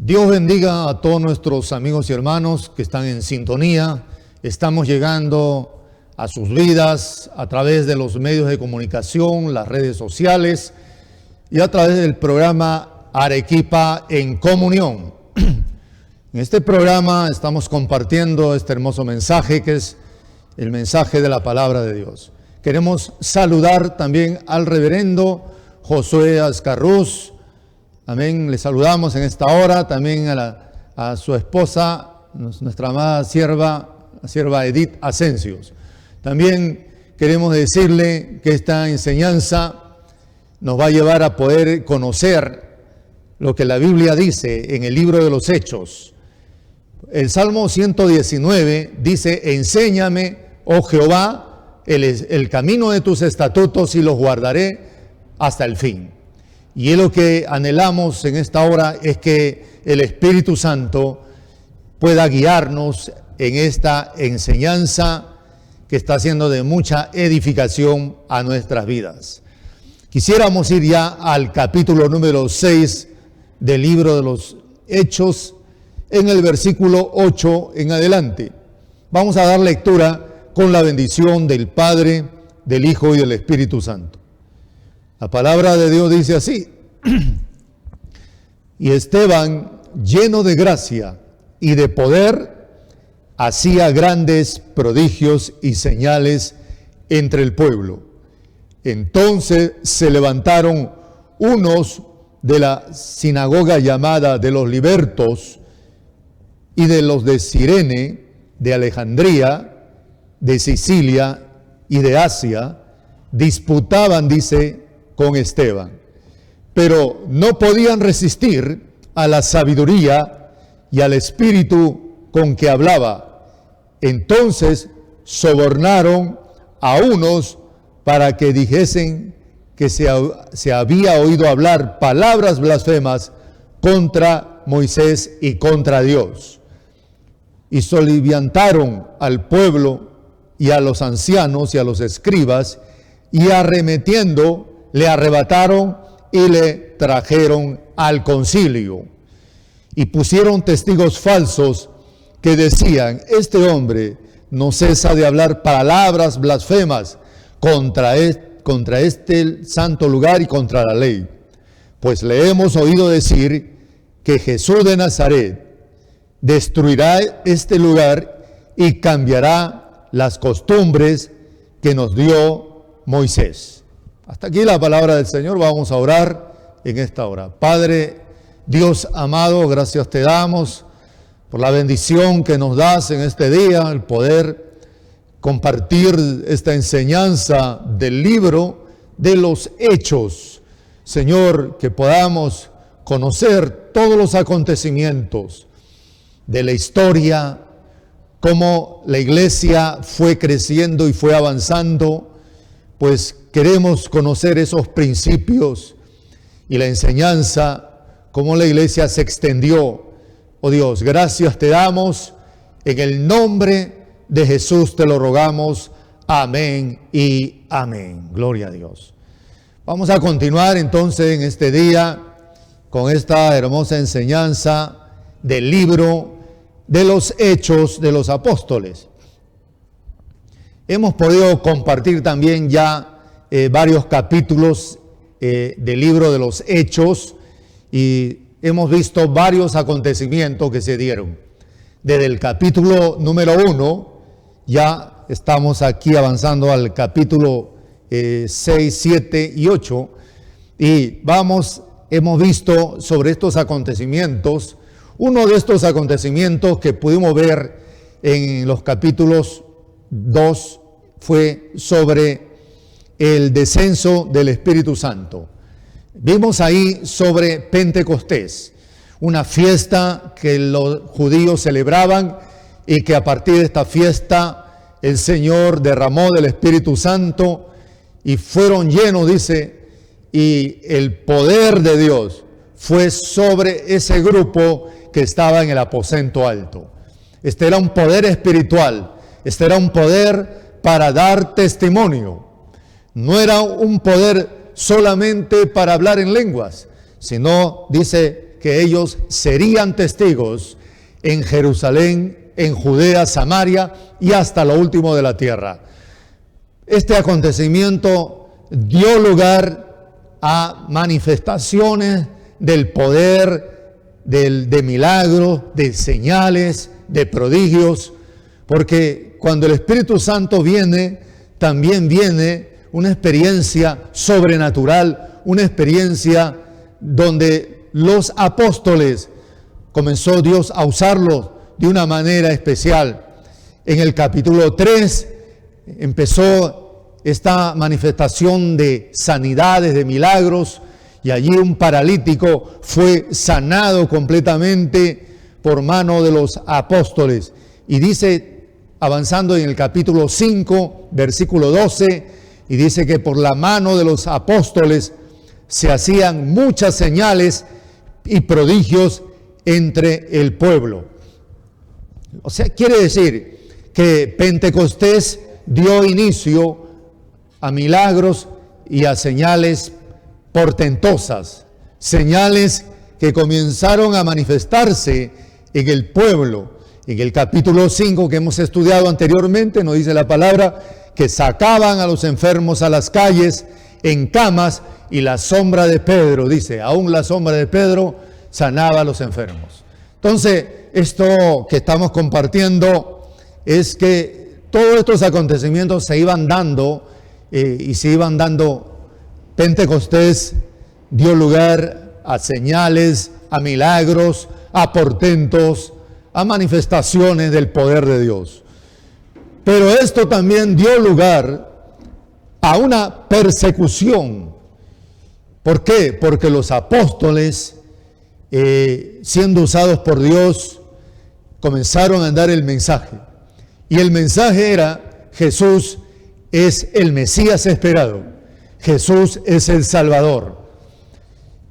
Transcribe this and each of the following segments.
Dios bendiga a todos nuestros amigos y hermanos que están en sintonía. Estamos llegando a sus vidas a través de los medios de comunicación, las redes sociales y a través del programa Arequipa en Comunión. En este programa estamos compartiendo este hermoso mensaje que es el mensaje de la palabra de Dios. Queremos saludar también al reverendo Josué Ascarruz. Amén. Le saludamos en esta hora también a su esposa, nuestra amada sierva Edith Asencios. También queremos decirle que esta enseñanza nos va a llevar a poder conocer lo que la Biblia dice en el libro de los Hechos. El Salmo 119 dice: enséñame, oh Jehová, el camino de tus estatutos y los guardaré hasta el fin. Y es lo que anhelamos en esta hora, es que el Espíritu Santo pueda guiarnos en esta enseñanza que está siendo de mucha edificación a nuestras vidas. Quisiéramos ir ya al capítulo número 6 del libro de los Hechos, en el versículo 8 en adelante. Vamos a dar lectura con la bendición del Padre, del Hijo y del Espíritu Santo. La palabra de Dios dice así: y Esteban, lleno de gracia y de poder, hacía grandes prodigios y señales entre el pueblo. Entonces se levantaron unos de la sinagoga llamada de los libertos y de los de Cirene, de Alejandría, de Sicilia y de Asia, disputaban, dice, con Esteban, pero no podían resistir a la sabiduría y al espíritu con que hablaba. Entonces sobornaron a unos para que dijesen que se había oído hablar palabras blasfemas contra Moisés y contra Dios. Y soliviantaron al pueblo y a los ancianos y a los escribas, y arremetiendo le arrebataron y le trajeron al concilio. Y pusieron testigos falsos que decían: este hombre no cesa de hablar palabras blasfemas contra este santo lugar y contra la ley. Pues le hemos oído decir que Jesús de Nazaret destruirá este lugar y cambiará las costumbres que nos dio Moisés. Hasta aquí la palabra del Señor. Vamos a orar en esta hora. Padre Dios amado, gracias te damos por la bendición que nos das en este día, el poder compartir esta enseñanza del libro de los Hechos. Señor, que podamos conocer todos los acontecimientos de la historia, cómo la iglesia fue creciendo y fue avanzando, pues queremos conocer esos principios y la enseñanza, cómo la iglesia se extendió. Oh Dios, gracias te damos, en el nombre de Jesús te lo rogamos. Amén y amén. Gloria a Dios. Vamos a continuar entonces en este día con esta hermosa enseñanza del libro de los Hechos de los Apóstoles. Hemos podido compartir también ya varios capítulos del libro de los Hechos y hemos visto varios acontecimientos que se dieron. Desde el capítulo número 1, ya estamos aquí avanzando al capítulo 6, 7 y 8, y hemos visto sobre estos acontecimientos. Uno de estos acontecimientos que pudimos ver en los capítulos 2 fue sobre el descenso del Espíritu Santo. Vimos ahí sobre Pentecostés, una fiesta que los judíos celebraban y que a partir de esta fiesta el Señor derramó del Espíritu Santo y fueron llenos, dice, y el poder de Dios fue sobre ese grupo que estaba en el aposento alto. Este era un poder espiritual, este era un poder para dar testimonio. No era un poder solamente para hablar en lenguas, sino dice que ellos serían testigos en Jerusalén, en Judea, Samaria y hasta lo último de la tierra. Este acontecimiento dio lugar a manifestaciones del poder, de milagros, de señales, de prodigios, porque cuando el Espíritu Santo viene, también viene una experiencia sobrenatural, una experiencia donde los apóstoles comenzó Dios a usarlos de una manera especial. En el capítulo 3 empezó esta manifestación de sanidades, de milagros, y allí un paralítico fue sanado completamente por mano de los apóstoles. Y dice, avanzando en el capítulo 5, versículo 12, y dice que por la mano de los apóstoles se hacían muchas señales y prodigios entre el pueblo. O sea, quiere decir que Pentecostés dio inicio a milagros y a señales portentosas, señales que comenzaron a manifestarse en el pueblo. En el capítulo 5 que hemos estudiado anteriormente, nos dice la palabra que sacaban a los enfermos a las calles en camas, y la sombra de Pedro, dice, aún la sombra de Pedro sanaba a los enfermos. Entonces, esto que estamos compartiendo es que todos estos acontecimientos se iban dando y se iban dando. Pentecostés dio lugar a señales, a milagros, a portentos, a manifestaciones del poder de Dios. Pero esto también dio lugar a una persecución. ¿Por qué? Porque los apóstoles, siendo usados por Dios, comenzaron a dar el mensaje. Y el mensaje era: Jesús es el Mesías esperado. Jesús es el Salvador.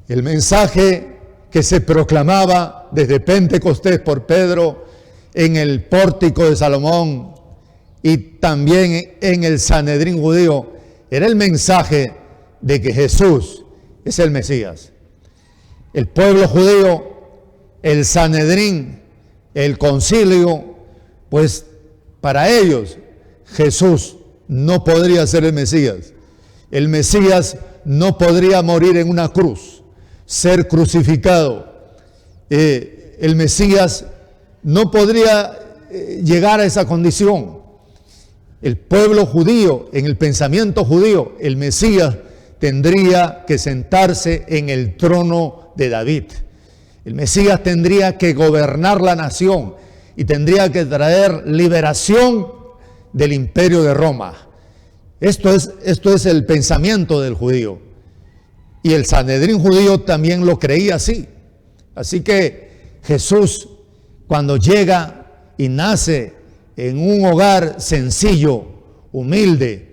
El mensaje que se proclamaba desde Pentecostés por Pedro en el pórtico de Salomón y también en el Sanedrín judío era el mensaje de que Jesús es el Mesías. El pueblo judío, el Sanedrín, el concilio, pues para ellos Jesús no podría ser el Mesías. El Mesías no podría morir en una cruz, ser crucificado. El Mesías no podría llegar a esa condición. El pueblo judío, en el pensamiento judío, el Mesías tendría que sentarse en el trono de David. El Mesías tendría que gobernar la nación y tendría que traer liberación del imperio de Roma. Esto es el pensamiento del judío. Y el Sanedrín judío también lo creía así. Así que Jesús, cuando llega y nace en un hogar sencillo, humilde,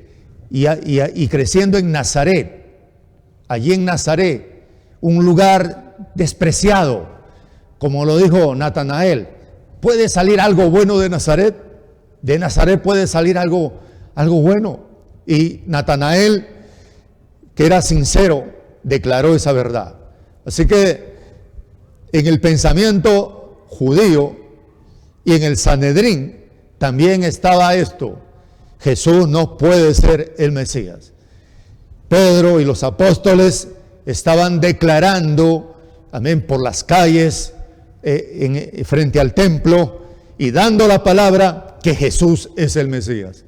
y creciendo en Nazaret, allí en Nazaret, un lugar despreciado, como lo dijo Natanael, ¿puede salir algo bueno de Nazaret? De Nazaret puede salir algo bueno. Y Natanael, que era sincero, declaró esa verdad. Así que en el pensamiento judío y en el Sanedrín también estaba esto: Jesús no puede ser el Mesías. Pedro y los apóstoles estaban declarando, amén, por las calles, frente al templo, y dando la palabra que Jesús es el Mesías.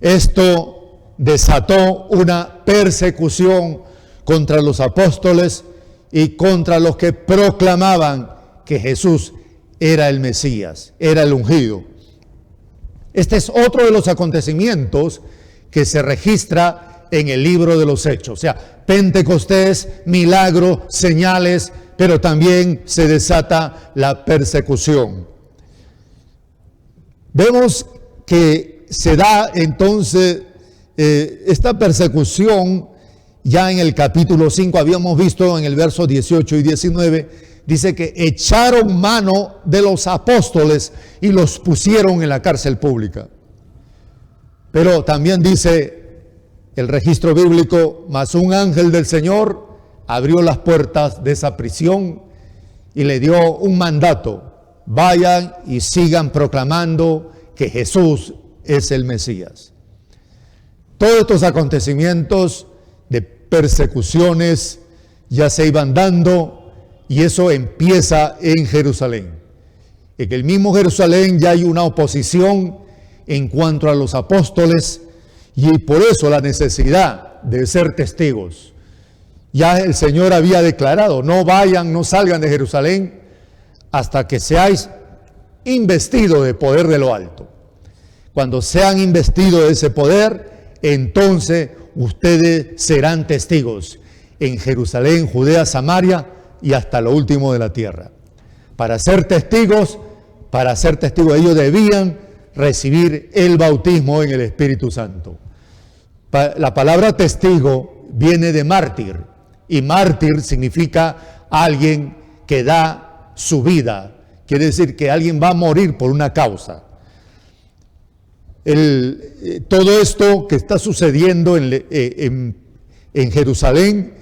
Esto desató una persecución contra los apóstoles y contra los que proclamaban que Jesús era el Mesías, era el ungido. Este es otro de los acontecimientos que se registra en el libro de los Hechos. O sea, Pentecostés, milagro, señales, pero también se desata la persecución. Vemos que se da entonces esta persecución ya en el capítulo 5. Habíamos visto en el verso 18 y 19, dice que echaron mano de los apóstoles y los pusieron en la cárcel pública. Pero también dice el registro bíblico: mas un ángel del Señor abrió las puertas de esa prisión y le dio un mandato: vayan y sigan proclamando que Jesús es el Mesías. Todos estos acontecimientos de persecuciones ya se iban dando, y eso empieza en Jerusalén. En el mismo Jerusalén ya hay una oposición en cuanto a los apóstoles, y por eso la necesidad de ser testigos. Ya el Señor había declarado: no vayan, no salgan de Jerusalén hasta que seáis investidos de poder de lo alto. Cuando sean investidos de ese poder, entonces ustedes serán testigos en Jerusalén, Judea, Samaria y hasta lo último de la tierra. Para ser testigos ellos debían recibir el bautismo en el Espíritu Santo. La palabra testigo viene de mártir, y mártir significa alguien que da su vida. Quiere decir que alguien va a morir por una causa. Todo esto que está sucediendo en Jerusalén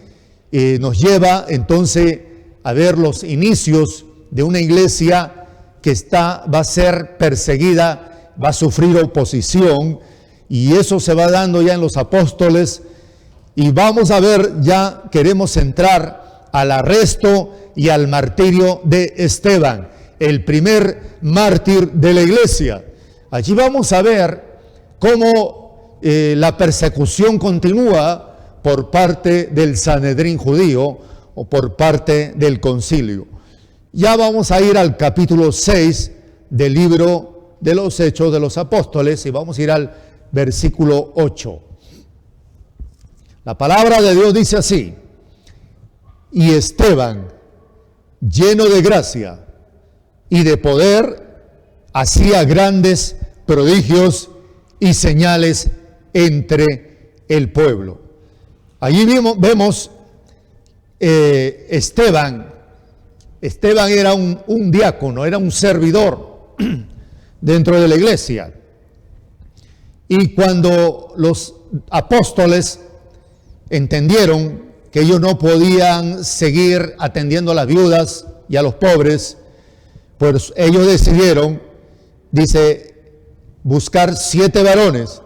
nos lleva entonces a ver los inicios de una iglesia que va a ser perseguida, va a sufrir oposición, y eso se va dando ya en los apóstoles. Y vamos a ver, ya queremos entrar al arresto y al martirio de Esteban, el primer mártir de la iglesia. Allí vamos a ver cómo la persecución continúa por parte del Sanedrín judío o por parte del concilio. Ya vamos a ir al capítulo 6 del libro de los Hechos de los Apóstoles, y vamos a ir al versículo 8. La palabra de Dios dice así: y Esteban, lleno de gracia y de poder, hacía grandes prodigios y señales entre el pueblo. Allí vemos Esteban era un diácono, era un servidor dentro de la iglesia. Y cuando los apóstoles entendieron que ellos no podían seguir atendiendo a las viudas y a los pobres, pues ellos decidieron, dice, buscar 7 varones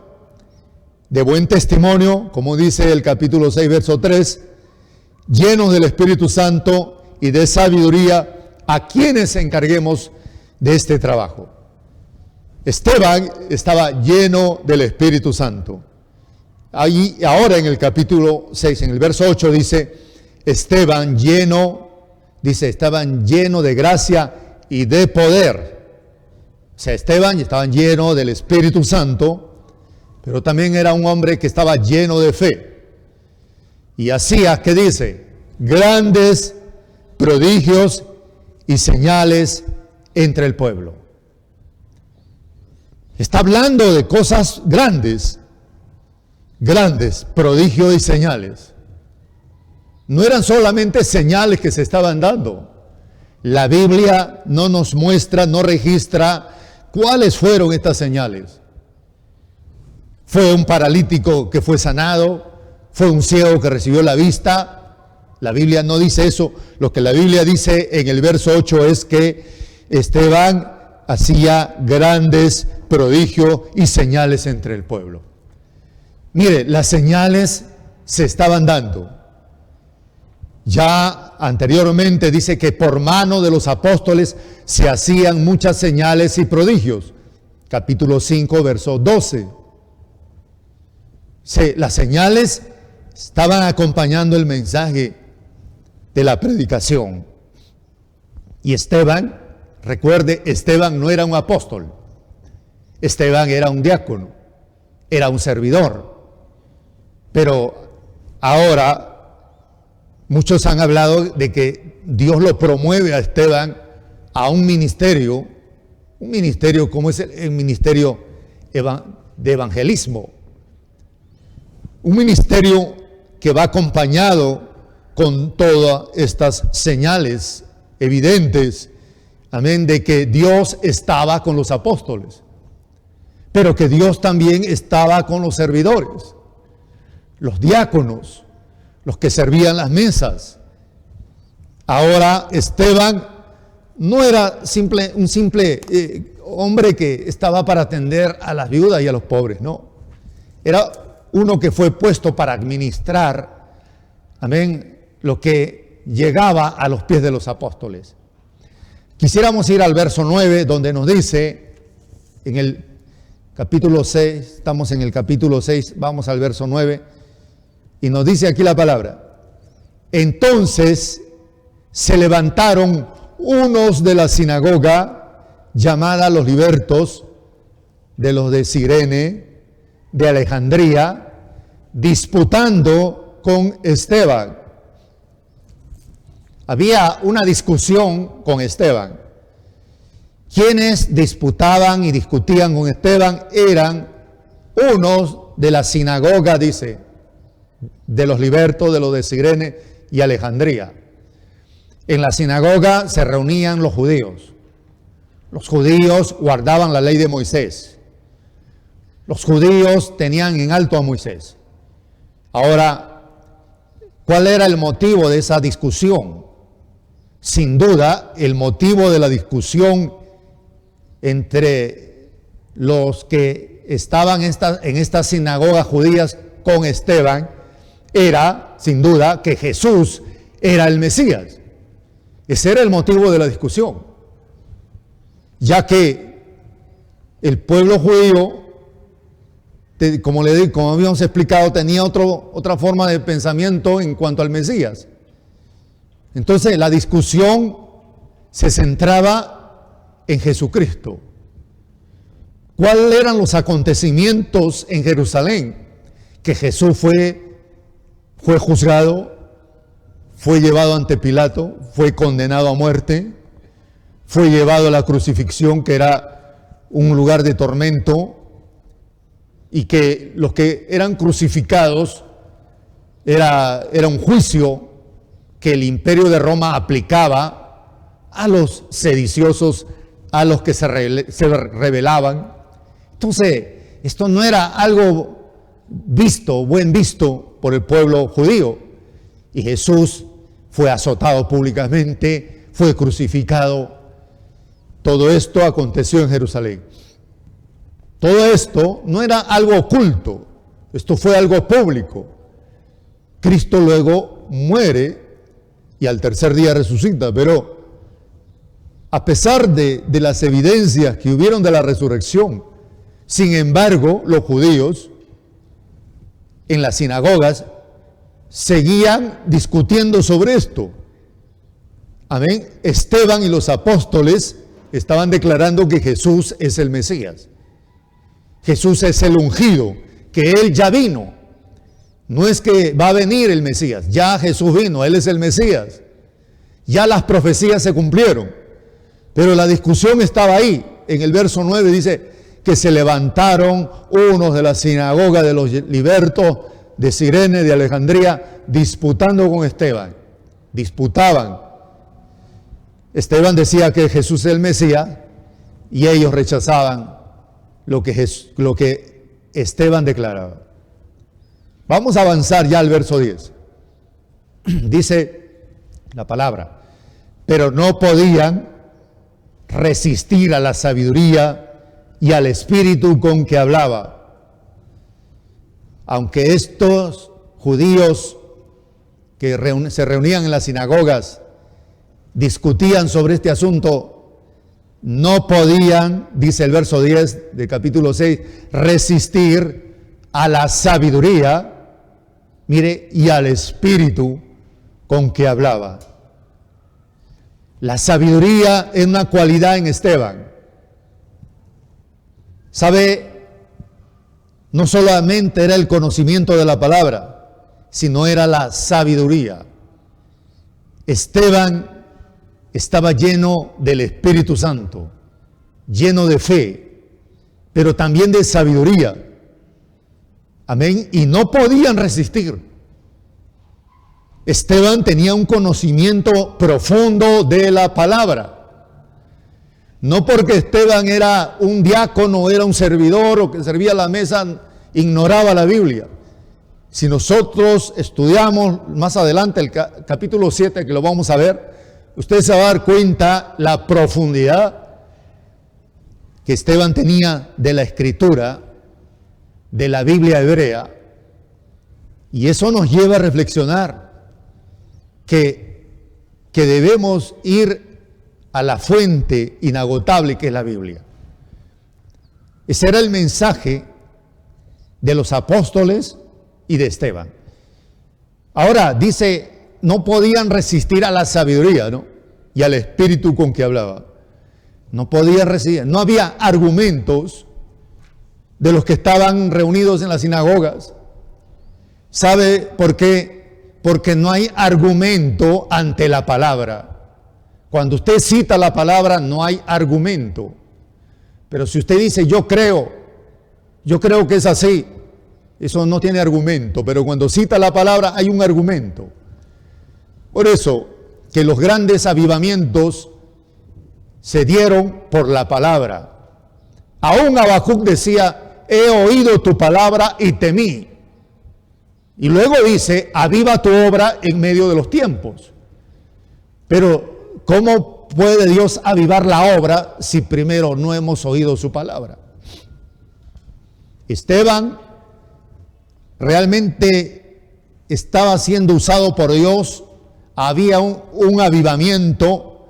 de buen testimonio, como dice el capítulo 6, verso 3, llenos del Espíritu Santo y de sabiduría, a quienes encarguemos de este trabajo. Esteban estaba lleno del Espíritu Santo. Ahora en el capítulo 6, en el verso 8 dice, estaban llenos de gracia y de poder. O sea, estaban llenos del Espíritu Santo, pero también era un hombre que estaba lleno de fe. Y hacía, ¿qué dice? Grandes prodigios y señales entre el pueblo. Está hablando de cosas grandes, prodigios y señales. No eran solamente señales que se estaban dando. La Biblia no nos muestra, no registra cuáles fueron estas señales. Fue un paralítico que fue sanado, fue un ciego que recibió la vista. La Biblia no dice eso. Lo que la Biblia dice en el verso 8 es que Esteban hacía grandes prodigios y señales entre el pueblo. Mire, las señales se estaban dando. Ya anteriormente dice que por mano de los apóstoles se hacían muchas señales y prodigios. Capítulo 5, verso 12. Las señales estaban acompañando el mensaje de la predicación. Y Esteban, recuerde, Esteban no era un apóstol. Esteban era un diácono, era un servidor. Pero ahora muchos han hablado de que Dios lo promueve a Esteban a un ministerio como es el ministerio de evangelismo. Un ministerio que va acompañado con todas estas señales evidentes, amén, de que Dios estaba con los apóstoles, pero que Dios también estaba con los servidores, los diáconos, los que servían las mesas. Ahora Esteban no era un simple hombre que estaba para atender a las viudas y a los pobres, no. Era uno que fue puesto para administrar, amén, lo que llegaba a los pies de los apóstoles. Quisiéramos ir al verso 9, donde nos dice, en el capítulo 6, estamos en el capítulo 6, vamos al verso 9, y nos dice aquí la palabra: entonces se levantaron unos de la sinagoga, llamada los libertos, de los de Cirene, de Alejandría, disputando con Esteban. Había una discusión con Esteban. Quienes disputaban y discutían con Esteban eran unos de la sinagoga, dice, de los libertos, de los de Cirene y Alejandría. En la sinagoga se reunían los judíos. Los judíos guardaban la ley de Moisés. Los judíos tenían en alto a Moisés. Ahora, ¿cuál era el motivo de esa discusión? Sin duda, el motivo de la discusión entre los que estaban en estas sinagogas judías con Esteban era, sin duda, que Jesús era el Mesías. Ese era el motivo de la discusión, ya que el pueblo judío, como habíamos explicado, tenía otra forma de pensamiento en cuanto al Mesías. Entonces la discusión se centraba en Jesucristo. ¿Cuáles eran los acontecimientos en Jerusalén? Que Jesús fue juzgado, fue llevado ante Pilato, fue condenado a muerte, fue llevado a la crucifixión, que era un lugar de tormento, y que los que eran crucificados era un juicio que el imperio de Roma aplicaba a los sediciosos, a los que se rebelaban. Entonces, esto no era algo buen visto por el pueblo judío. Y Jesús fue azotado públicamente, fue crucificado. Todo esto aconteció en Jerusalén. Todo esto no era algo oculto, esto fue algo público. Cristo luego muere y al tercer día resucita, pero a pesar de las evidencias que hubieron de la resurrección, sin embargo, los judíos en las sinagogas seguían discutiendo sobre esto. Amén. Esteban y los apóstoles estaban declarando que Jesús es el Mesías. Jesús es el ungido, que Él ya vino. No es que va a venir el Mesías, ya Jesús vino, Él es el Mesías. Ya las profecías se cumplieron. Pero la discusión estaba ahí. En el verso 9 dice que se levantaron unos de la sinagoga de los libertos, de Cirene, de Alejandría, disputando con Esteban. Disputaban. Esteban decía que Jesús es el Mesías y ellos rechazaban lo que Esteban declaraba. Vamos a avanzar ya al verso 10. Dice la palabra: pero no podían resistir a la sabiduría y al espíritu con que hablaba. Aunque estos judíos que se reunían en las sinagogas discutían sobre este asunto, no podían, dice el verso 10 del capítulo 6, resistir a la sabiduría, mire, y al espíritu con que hablaba. La sabiduría es una cualidad en Esteban. ¿Sabe? No solamente era el conocimiento de la palabra, sino era la sabiduría. Esteban estaba lleno del Espíritu Santo, lleno de fe, pero también de sabiduría. Amén. Y no podían resistir. Esteban tenía un conocimiento profundo de la palabra. No porque Esteban era un diácono, era un servidor o que servía a la mesa, ignoraba la Biblia. Si nosotros estudiamos más adelante el capítulo 7, que lo vamos a ver, usted se va a dar cuenta la profundidad que Esteban tenía de la escritura, de la Biblia hebrea, y eso nos lleva a reflexionar que debemos ir a la fuente inagotable que es la Biblia. Ese era el mensaje de los apóstoles y de Esteban. Ahora, dice, no podían resistir a la sabiduría, ¿no? Y al espíritu con que hablaba. No podían resistir. No había argumentos de los que estaban reunidos en las sinagogas. ¿Sabe por qué? Porque no hay argumento ante la palabra. Cuando usted cita la palabra, no hay argumento. Pero si usted dice, yo creo que es así, eso no tiene argumento. Pero cuando cita la palabra, hay un argumento. Por eso, que los grandes avivamientos se dieron por la palabra. Aún Habacuc decía, he oído tu palabra y temí. Y luego dice, aviva tu obra en medio de los tiempos. Pero, ¿cómo puede Dios avivar la obra si primero no hemos oído su palabra? Esteban realmente estaba siendo usado por Dios, había un avivamiento,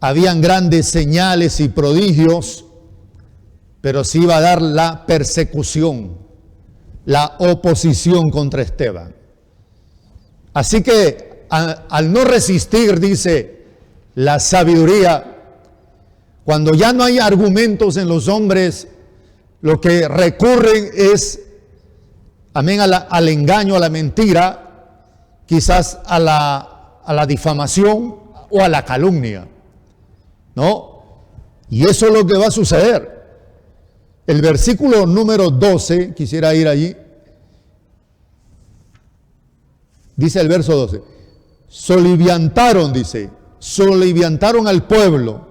habían grandes señales y prodigios, pero se iba a dar la persecución, la oposición contra Esteban. Así que al no resistir, dice, la sabiduría, cuando ya no hay argumentos en los hombres, lo que recurren es, amén, al engaño, a la mentira, quizás a la difamación o a la calumnia, ¿no? Y eso es lo que va a suceder. El versículo número 12, quisiera ir allí, dice el verso 12, soliviantaron, dice, soliviantaron al pueblo,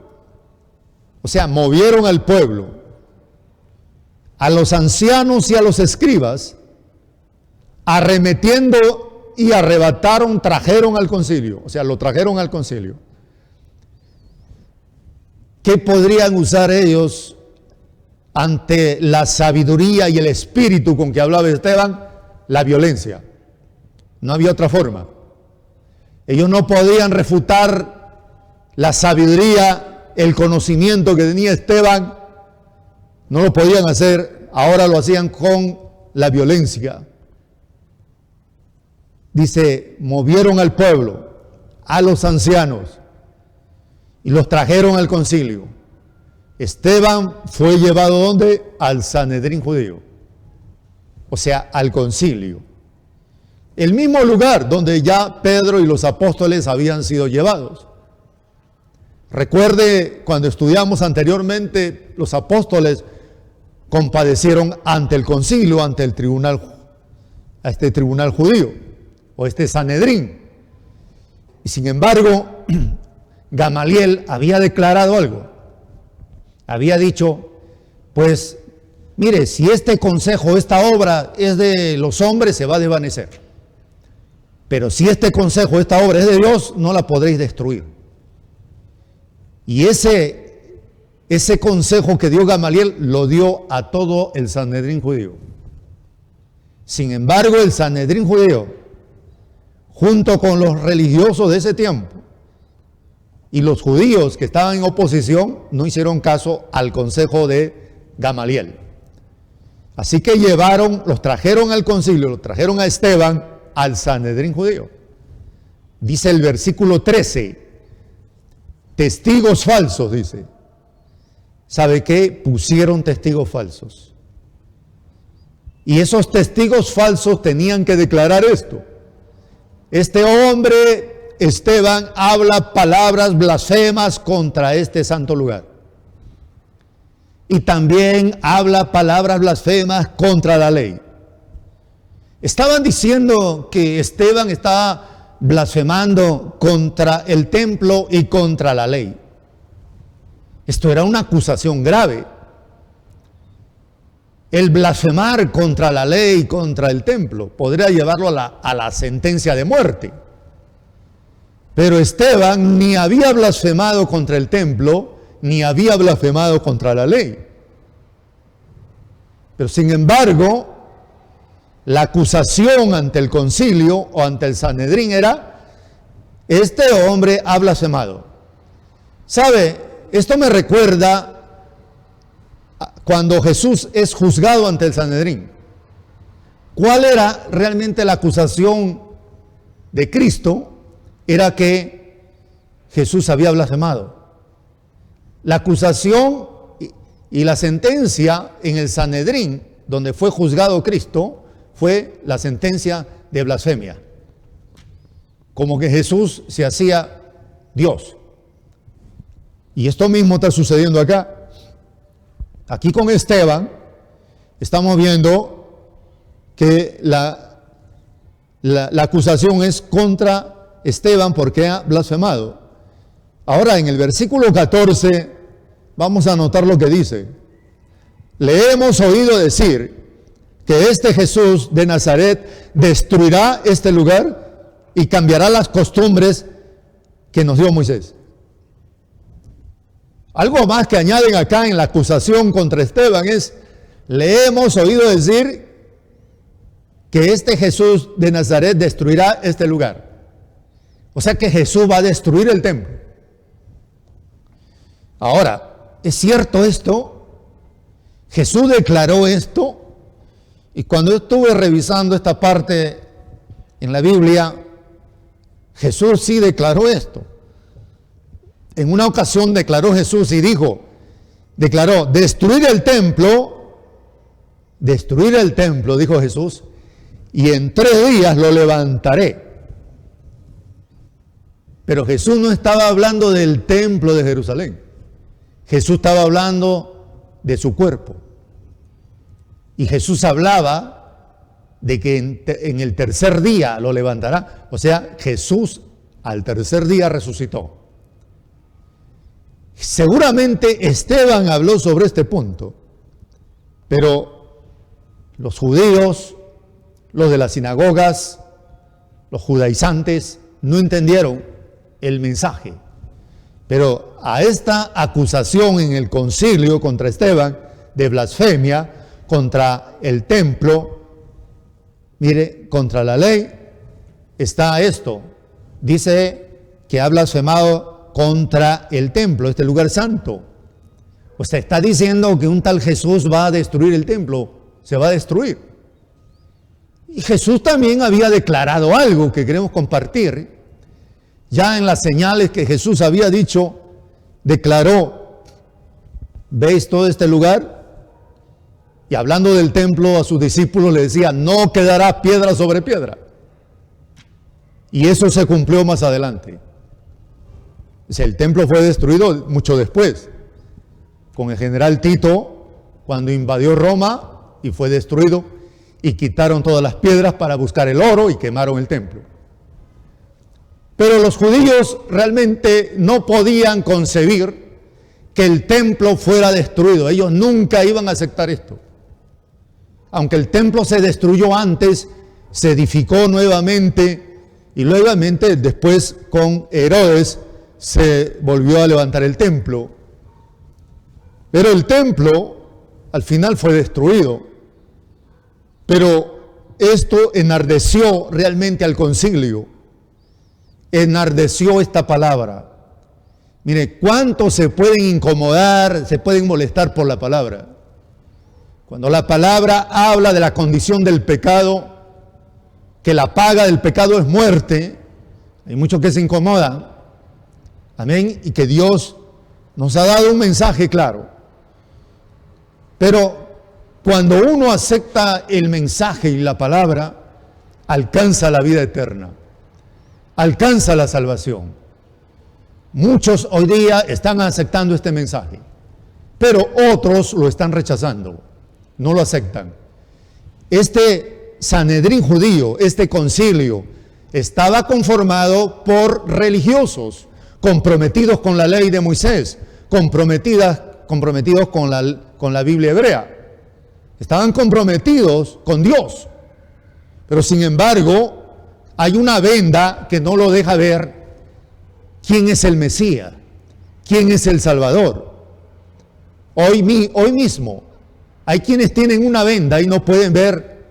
o sea, movieron al pueblo, a los ancianos y a los escribas, arremetiendo y arrebataron, trajeron al concilio, o sea, lo trajeron al concilio. ¿Qué podrían usar ellos ante la sabiduría y el espíritu con que hablaba Esteban? La violencia. No había otra forma. Ellos no podían refutar la sabiduría, el conocimiento que tenía Esteban. No lo podían hacer. Ahora lo hacían con la violencia. Dice, movieron al pueblo, a los ancianos, y los trajeron al concilio. Esteban fue llevado ¿dónde? Al Sanedrín judío, o sea, al concilio. El mismo lugar donde ya Pedro y los apóstoles habían sido llevados. Recuerde, cuando estudiamos anteriormente, los apóstoles compadecieron ante el concilio, ante el tribunal, a este tribunal judío, o este Sanedrín. Y sin embargo, Gamaliel había declarado algo. Había dicho, pues, mire, si este consejo, esta obra es de los hombres, se va a desvanecer. Pero si este consejo, esta obra es de Dios, no la podréis destruir. Y ese consejo que dio Gamaliel lo dio a todo el Sanedrín judío. Sin embargo, el Sanedrín judío, junto con los religiosos de ese tiempo, y los judíos que estaban en oposición, no hicieron caso al consejo de Gamaliel. Así que los trajeron al concilio, los trajeron a Esteban al Sanedrín judío. Dice el versículo 13, testigos falsos, dice. ¿Sabe qué? Pusieron testigos falsos. Y esos testigos falsos tenían que declarar esto. Este hombre, Esteban, habla palabras blasfemas contra este santo lugar. Y también habla palabras blasfemas contra la ley. Estaban diciendo que Esteban estaba blasfemando contra el templo y contra la ley. Esto era una acusación grave. El blasfemar contra la ley y contra el templo podría llevarlo a la sentencia de muerte. Pero Esteban ni había blasfemado contra el templo, ni había blasfemado contra la ley. Pero sin embargo, la acusación ante el concilio o ante el Sanedrín era: este hombre ha blasfemado. ¿Sabe? Esto me recuerda cuando Jesús es juzgado ante el Sanedrín. ¿Cuál era realmente la acusación de Cristo? Era que Jesús había blasfemado. La acusación y la sentencia en el Sanedrín, donde fue juzgado Cristo, fue la sentencia de blasfemia. Como que Jesús se hacía Dios. Y esto mismo está sucediendo acá. Aquí con Esteban estamos viendo que la acusación es contra Esteban porque ha blasfemado. Ahora en el versículo 14 vamos a notar lo que dice. Le hemos oído decir que este Jesús de Nazaret destruirá este lugar y cambiará las costumbres que nos dio Moisés. Algo más que añaden acá en la acusación contra Esteban es: le hemos oído decir que este Jesús de Nazaret destruirá este lugar. O sea que Jesús va a destruir el templo. Ahora, ¿es cierto esto? Jesús declaró esto. Y cuando yo estuve revisando esta parte en la Biblia, Jesús sí declaró esto. En una ocasión declaró Jesús y declaró: destruir el templo, dijo Jesús, y en 3 días lo levantaré. Pero Jesús no estaba hablando del templo de Jerusalén. Jesús estaba hablando de su cuerpo. Y Jesús hablaba de que en el tercer día lo levantará. O sea, Jesús al tercer día resucitó. Seguramente Esteban habló sobre este punto, pero los judíos, los de las sinagogas, los judaizantes, no entendieron el mensaje. Pero a esta acusación en el concilio contra Esteban de blasfemia contra el templo, mire, contra la ley, está esto. Dice que ha blasfemado contra el templo, este lugar santo. O sea, está diciendo que un tal Jesús va a destruir el templo, se va a destruir. Y Jesús también había declarado algo que queremos compartir. Ya en las señales que Jesús había dicho, declaró: ¿veis todo este lugar? Y hablando del templo a sus discípulos le decía: no quedará piedra sobre piedra. Y eso se cumplió más adelante. O sea, el templo fue destruido mucho después, con el general Tito, cuando invadió Roma y fue destruido, y quitaron todas las piedras para buscar el oro y quemaron el templo. Pero los judíos realmente no podían concebir que el templo fuera destruido. Ellos nunca iban a aceptar esto. Aunque el templo se destruyó antes, se edificó nuevamente y nuevamente después con Herodes se volvió a levantar el templo. Pero el templo al final fue destruido. Pero esto enardeció realmente al concilio. Enardeció esta palabra. Mire, ¿cuántos se pueden incomodar, se pueden molestar por la palabra? Cuando la palabra habla de la condición del pecado, que la paga del pecado es muerte, hay muchos que se incomodan. Amén. Y que Dios nos ha dado un mensaje claro. Pero cuando uno acepta el mensaje y la palabra, alcanza la vida eterna. Alcanza la salvación. Muchos hoy día están aceptando este mensaje, pero otros lo están rechazando, no lo aceptan. Este Sanedrín judío, este concilio, estaba conformado por religiosos comprometidos con la ley de Moisés, comprometidos con la Biblia hebrea. Estaban comprometidos con Dios, pero sin embargo hay una venda que no lo deja ver quién es el Mesías, quién es el Salvador. Hoy mismo hay quienes tienen una venda y no pueden ver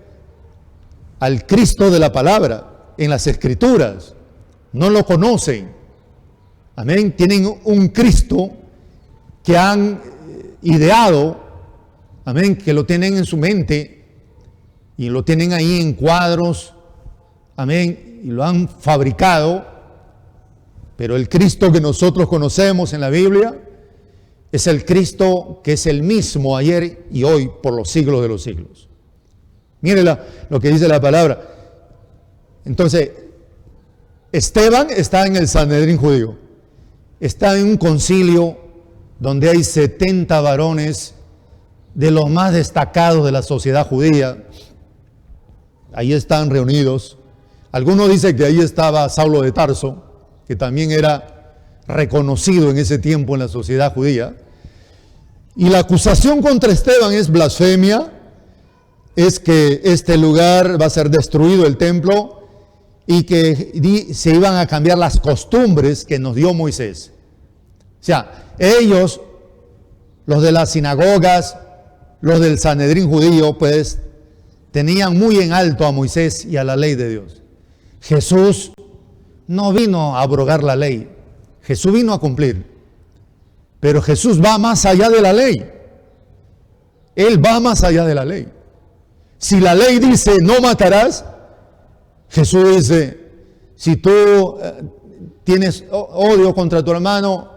al Cristo de la palabra en las Escrituras. No lo conocen. Amén. Tienen un Cristo que han ideado, amén, que lo tienen en su mente y lo tienen ahí en cuadros, amén, y lo han fabricado. Pero el Cristo que nosotros conocemos en la Biblia es el Cristo que es el mismo ayer y hoy por los siglos de los siglos. Mire lo que dice la palabra. Entonces, Esteban está en el Sanedrín judío. Está en un concilio donde hay 70 varones de los más destacados de la sociedad judía. Ahí están reunidos. Algunos dicen que ahí estaba Saulo de Tarso, que también era reconocido en ese tiempo en la sociedad judía. Y la acusación contra Esteban es blasfemia, es que este lugar va a ser destruido, el templo, y que se iban a cambiar las costumbres que nos dio Moisés. O sea, ellos, los de las sinagogas, los del Sanedrín judío, pues tenían muy en alto a Moisés y a la ley de Dios. Jesús no vino a abrogar la ley, Jesús vino a cumplir. Pero Jesús va más allá de la ley. Él va más allá de la ley. Si la ley dice no matarás, Jesús dice, si tú tienes odio contra tu hermano,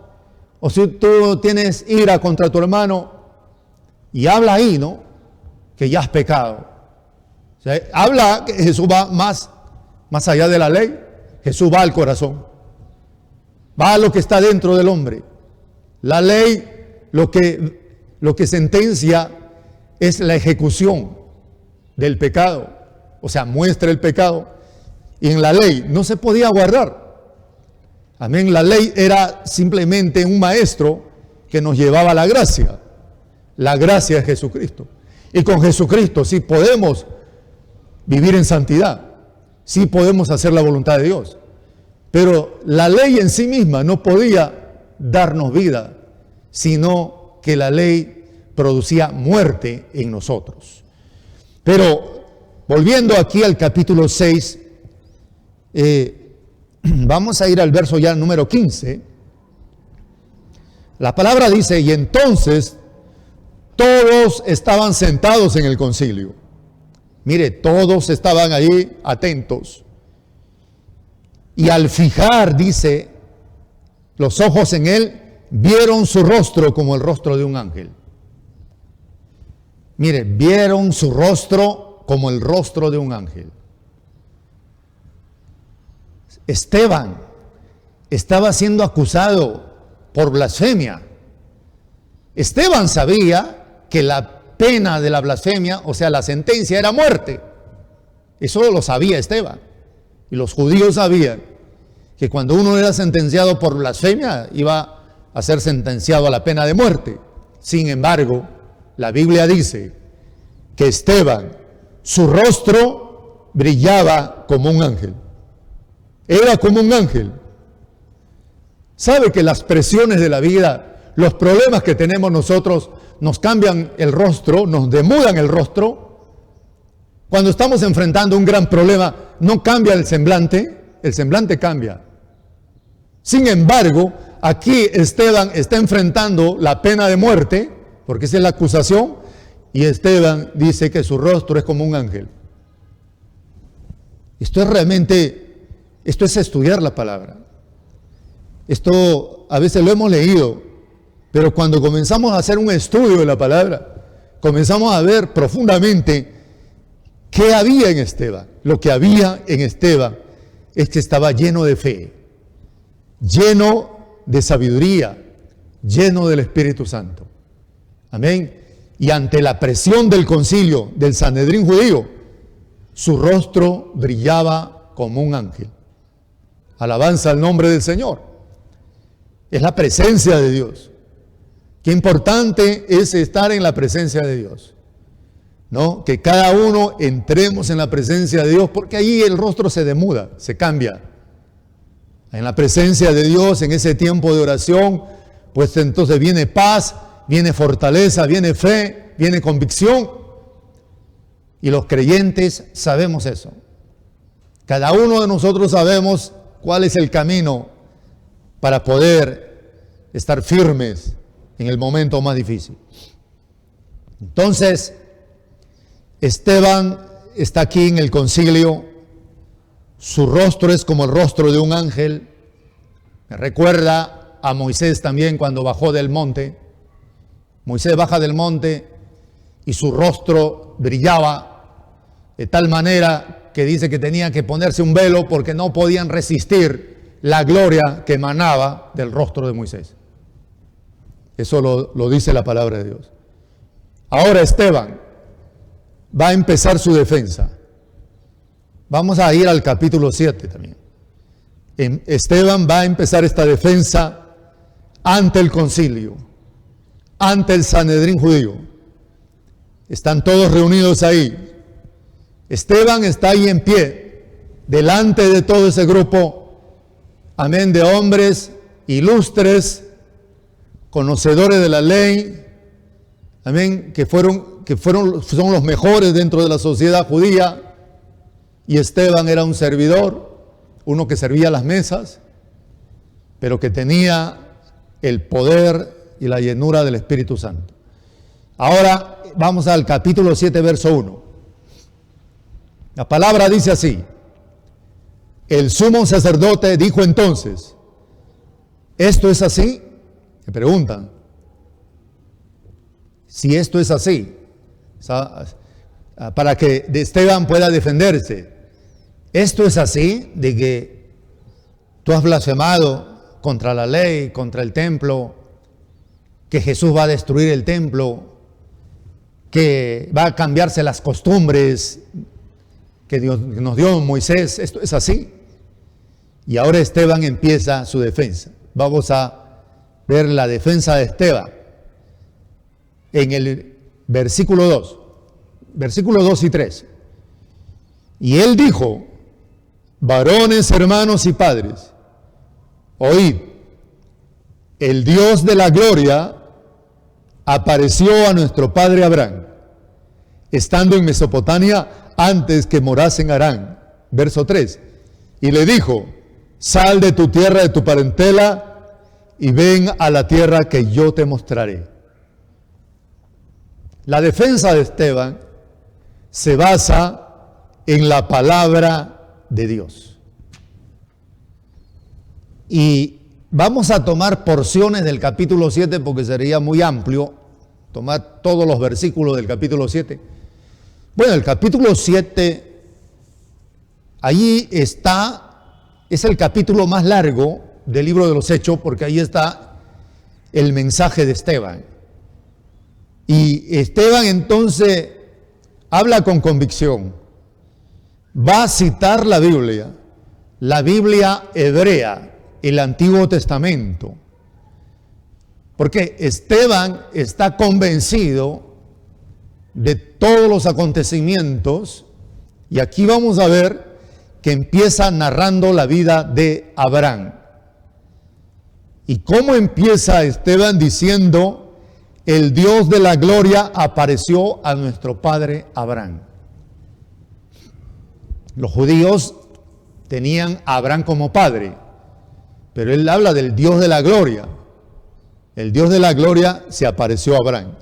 o si tú tienes ira contra tu hermano, y habla ahí, ¿no? Que ya has pecado. O sea, habla que Jesús va más allá de la ley. Jesús va al corazón. Va a lo que está dentro del hombre. La ley lo que sentencia es la ejecución del pecado. O sea, muestra el pecado. Y en la ley no se podía guardar. Amén. La ley era simplemente un maestro que nos llevaba a la gracia. La gracia es Jesucristo. Y con Jesucristo sí podemos vivir en santidad. Sí podemos hacer la voluntad de Dios. Pero la ley en sí misma no podía darnos vida, sino que la ley producía muerte en nosotros. Pero volviendo aquí al capítulo 6, vamos a ir al verso ya número 15. La palabra dice, y entonces todos estaban sentados en el concilio. Mire, todos estaban ahí atentos. Y al fijar, dice, los ojos en él, vieron su rostro como el rostro de un ángel. Mire, vieron su rostro como el rostro de un ángel. Esteban estaba siendo acusado por blasfemia. Esteban sabía que la pena de la blasfemia, o sea, la sentencia era muerte. Eso lo sabía Esteban. Y los judíos sabían que cuando uno era sentenciado por blasfemia, iba a ser sentenciado a la pena de muerte. Sin embargo, la Biblia dice que Esteban, su rostro brillaba como un ángel. Era como un ángel. ¿Sabe que las presiones de la vida, los problemas que tenemos nosotros, nos cambian el rostro, nos demudan el rostro? Cuando estamos enfrentando un gran problema, no cambia el semblante cambia. Sin embargo, aquí Esteban está enfrentando la pena de muerte, porque esa es la acusación, y Esteban dice que su rostro es como un ángel. Esto es estudiar la palabra. Esto a veces lo hemos leído, pero cuando comenzamos a hacer un estudio de la palabra, comenzamos a ver profundamente qué había en Esteban. Lo que había en Esteban es que estaba lleno de fe, lleno de sabiduría, lleno del Espíritu Santo. Amén. Y ante la presión del concilio del Sanedrín judío, su rostro brillaba como un ángel. Alabanza al nombre del Señor. Es la presencia de Dios. Qué importante es estar en la presencia de Dios, ¿no? Que cada uno entremos en la presencia de Dios, porque allí el rostro se demuda, se cambia. En la presencia de Dios, en ese tiempo de oración, pues entonces viene paz, viene fortaleza, viene fe, viene convicción. Y los creyentes sabemos eso. Cada uno de nosotros sabemos cuál es el camino para poder estar firmes en el momento más difícil. Entonces, Esteban está aquí en el concilio. Su rostro es como el rostro de un ángel. Me recuerda a Moisés también cuando bajó del monte. Moisés baja del monte y su rostro brillaba de tal manera que dice que tenía que ponerse un velo porque no podían resistir la gloria que emanaba del rostro de Moisés. Eso lo dice la palabra de Dios. Ahora Esteban va a empezar su defensa. Vamos a ir al capítulo 7 también. Esteban va a empezar esta defensa ante el concilio, ante el Sanedrín judío. Están todos reunidos ahí. Esteban está ahí en pie, delante de todo ese grupo, amén, de hombres ilustres, conocedores de la ley, amén, son los mejores dentro de la sociedad judía. Y Esteban era un servidor, uno que servía las mesas, pero que tenía el poder y la llenura del Espíritu Santo. Ahora vamos al capítulo 7, verso 1. La palabra dice así: el sumo sacerdote dijo entonces, ¿esto es así? Me preguntan. Si esto es así, para que Esteban pueda defenderse. ¿Esto es así, de que tú has blasfemado contra la ley, contra el templo, que Jesús va a destruir el templo, que va a cambiarse las costumbres que nos dio Moisés? ¿Esto es así? Y ahora Esteban empieza su defensa. Vamos a ver la defensa de Esteban en el versículo 2. Versículos 2 y 3. Y él dijo: varones, hermanos y padres, oíd, el Dios de la gloria apareció a nuestro padre Abraham, estando en Mesopotamia antes que morase en Harán. Verso 3. Y le dijo: sal de tu tierra, de tu parentela, y ven a la tierra que yo te mostraré. La defensa de Esteban se basa en la palabra de Dios. Y vamos a tomar porciones del capítulo 7 porque sería muy amplio tomar todos los versículos del capítulo 7. Bueno, el capítulo 7, allí está, es el capítulo más largo del libro de los Hechos porque ahí está el mensaje de Esteban. Y Esteban entonces habla con convicción. Va a citar la Biblia hebrea, el Antiguo Testamento. Porque Esteban está convencido de todos los acontecimientos. Y aquí vamos a ver que empieza narrando la vida de Abraham. ¿Y cómo empieza Esteban diciendo: el Dios de la gloria apareció a nuestro padre Abraham? Los judíos tenían a Abraham como padre, pero él habla del Dios de la gloria. El Dios de la gloria se apareció a Abraham.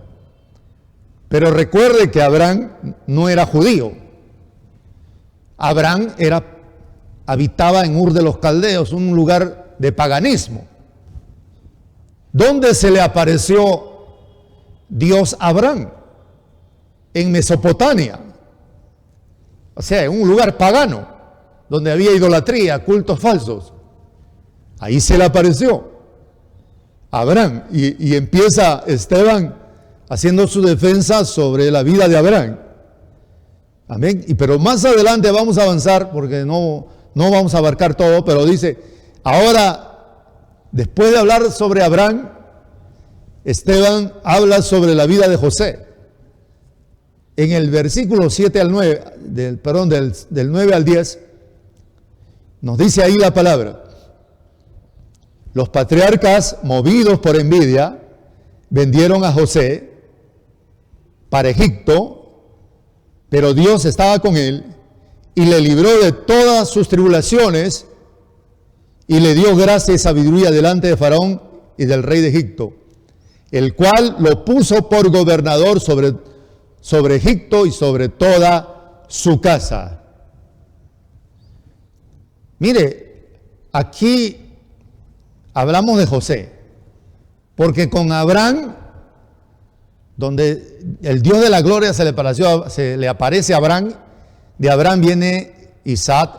Pero recuerde que Abraham no era judío. Abraham habitaba en Ur de los Caldeos, un lugar de paganismo. ¿Dónde se le apareció Dios a Abraham? En Mesopotamia. O sea, en un lugar pagano, donde había idolatría, cultos falsos. Ahí se le apareció a Abraham. Y empieza Esteban haciendo su defensa sobre la vida de Abraham. Amén. Pero más adelante vamos a avanzar, porque no vamos a abarcar todo, pero dice, ahora, después de hablar sobre Abraham, Esteban habla sobre la vida de José. En el versículo 7 al 9, del 9 al 10, nos dice ahí la palabra: Los patriarcas, movidos por envidia, vendieron a José para Egipto, pero Dios estaba con él y le libró de todas sus tribulaciones y le dio gracia y sabiduría delante de Faraón y del rey de Egipto, el cual lo puso por gobernador sobre Egipto y sobre toda su casa. Mire, aquí hablamos de José, porque con Abraham, donde el Dios de la gloria se le aparece a Abraham, de Abraham viene Isaac,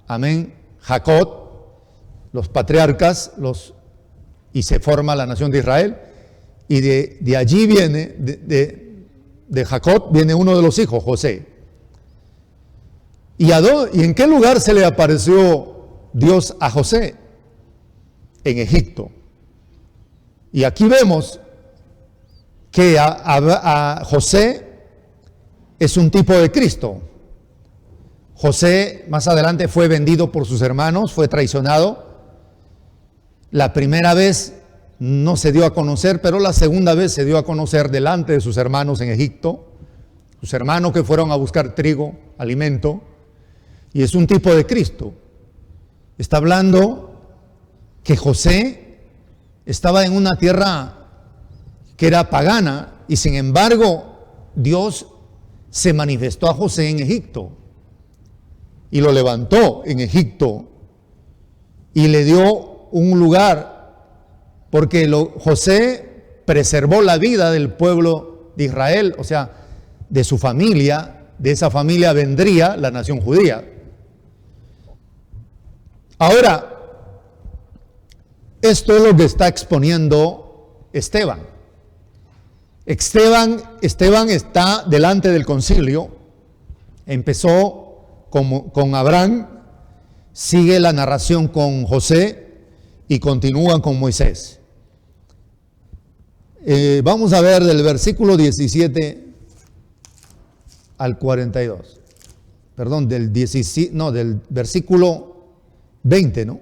amén, Jacob, los patriarcas, y se forma la nación de Israel, y de allí viene, de Jacob viene uno de los hijos, José. ¿Y en qué lugar se le apareció Dios a José? En Egipto. Y aquí vemos que a José es un tipo de Cristo. José más adelante fue vendido por sus hermanos, fue traicionado. La primera vez no se dio a conocer, pero la segunda vez se dio a conocer delante de sus hermanos en Egipto, sus hermanos que fueron a buscar trigo, alimento, y es un tipo de Cristo. Está hablando que José estaba en una tierra que era pagana, y sin embargo Dios se manifestó a José en Egipto y lo levantó en Egipto y le dio un lugar, porque José preservó la vida del pueblo de Israel, o sea, de su familia. De esa familia vendría la nación judía. Ahora, esto es lo que está exponiendo Esteban. Esteban está delante del concilio. Empezó con Abraham, sigue la narración con José y continúa con Moisés. Vamos a ver del versículo 17 al 42. Perdón, del versículo 20, ¿no?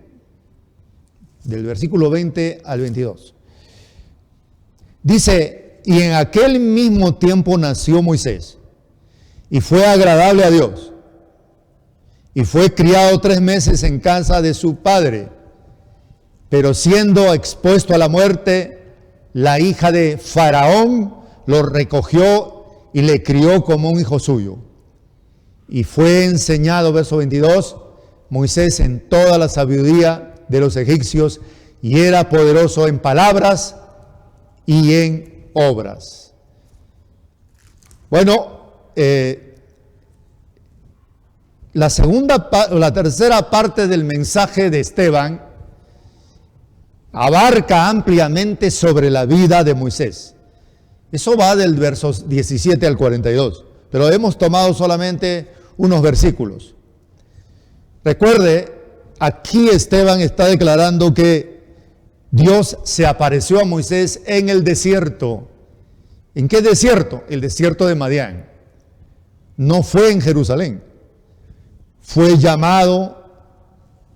Del versículo 20 al 22. Dice: y en aquel mismo tiempo nació Moisés, y fue agradable a Dios, y fue criado 3 meses en casa de su padre, pero siendo expuesto a la muerte, la hija de Faraón lo recogió y le crió como un hijo suyo. Y fue enseñado, verso 22, Moisés en toda la sabiduría de los egipcios, y era poderoso en palabras y en obras. Bueno, la tercera parte del mensaje de Esteban abarca ampliamente sobre la vida de Moisés. Eso va del verso 17 al 42, pero hemos tomado solamente unos versículos. Recuerde, aquí Esteban está declarando que Dios se apareció a Moisés en el desierto. ¿En qué desierto? El desierto de Madián. No fue en Jerusalén. Fue llamado,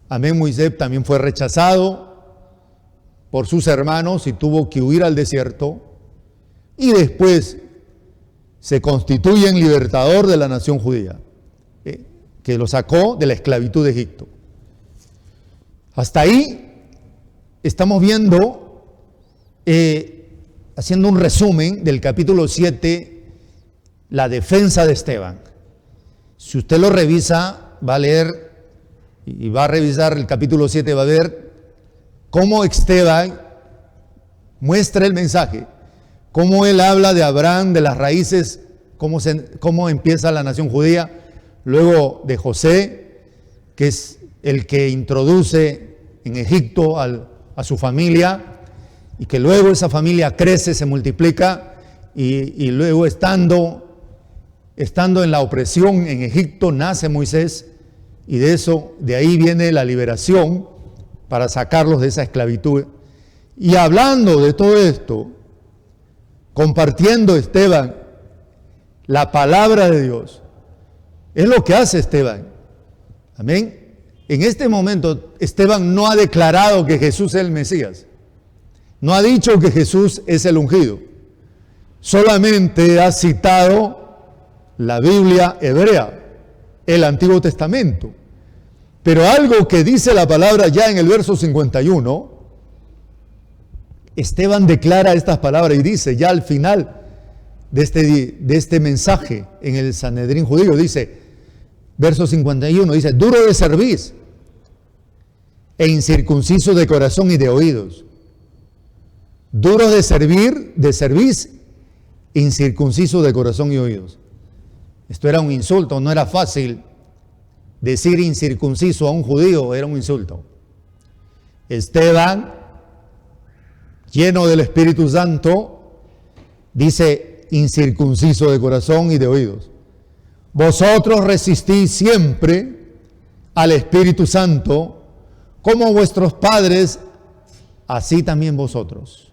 amén, Moisés también fue rechazado por sus hermanos y tuvo que huir al desierto. Y después se constituye en libertador de la nación judía, que lo sacó de la esclavitud de Egipto. Hasta ahí estamos viendo, haciendo un resumen del capítulo 7, la defensa de Esteban. Si usted lo revisa, va a leer y va a revisar el capítulo 7, va a ver cómo Esteban muestra el mensaje, cómo él habla de Abraham, de las raíces, cómo empieza la nación judía, luego de José, que es el que introduce en Egipto a su familia, y que luego esa familia crece, se multiplica, y luego estando en la opresión en Egipto nace Moisés, y de ahí viene la liberación para sacarlos de esa esclavitud. Y hablando de todo esto, compartiendo Esteban la palabra de Dios, es lo que hace Esteban. Amén. En este momento, Esteban no ha declarado que Jesús es el Mesías. No ha dicho que Jesús es el ungido. Solamente ha citado la Biblia hebrea, el Antiguo Testamento. Pero algo que dice la palabra ya en el verso 51, Esteban declara estas palabras y dice ya al final de este mensaje en el Sanedrín judío, dice, verso 51, dice, duro de cerviz e incircunciso de corazón y de oídos. Duro de cerviz, incircunciso de corazón y oídos. Esto era un insulto, no era fácil decir incircunciso a un judío, era un insulto. Esteban, lleno del Espíritu Santo, dice incircunciso de corazón y de oídos. Vosotros resistís siempre al Espíritu Santo, como vuestros padres, así también vosotros.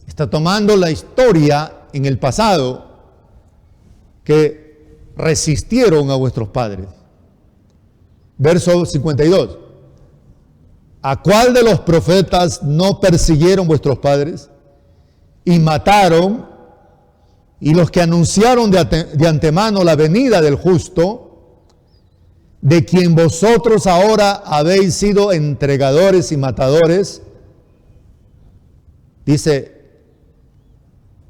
Está tomando la historia en el pasado que resistieron a vuestros padres. Verso 52. ¿A cuál de los profetas no persiguieron vuestros padres y mataron, y los que anunciaron de antemano la venida del justo, de quien vosotros ahora habéis sido entregadores y matadores? Dice,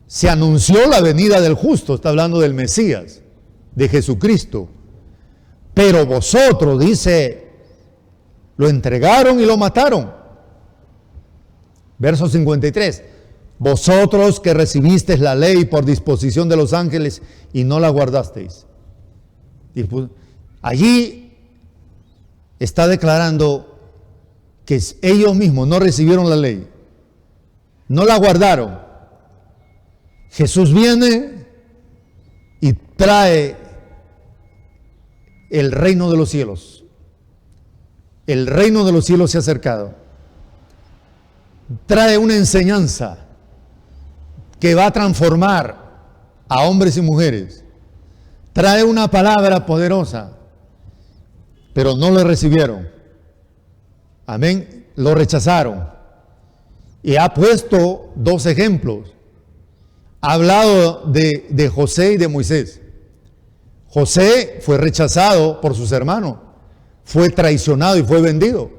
se anunció la venida del justo, está hablando del Mesías, de Jesucristo. Pero vosotros, dice, lo entregaron y lo mataron. Verso 53. Vosotros que recibisteis la ley por disposición de los ángeles y no la guardasteis. Y pues, allí está declarando que ellos mismos no recibieron la ley, no la guardaron. Jesús viene y trae el reino de los cielos. El reino de los cielos se ha acercado. Trae una enseñanza que va a transformar a hombres y mujeres. Trae una palabra poderosa, pero no lo recibieron. Amén. Lo rechazaron. Y ha puesto dos ejemplos. Ha hablado de José y de Moisés. José fue rechazado por sus hermanos, fue traicionado y fue vendido.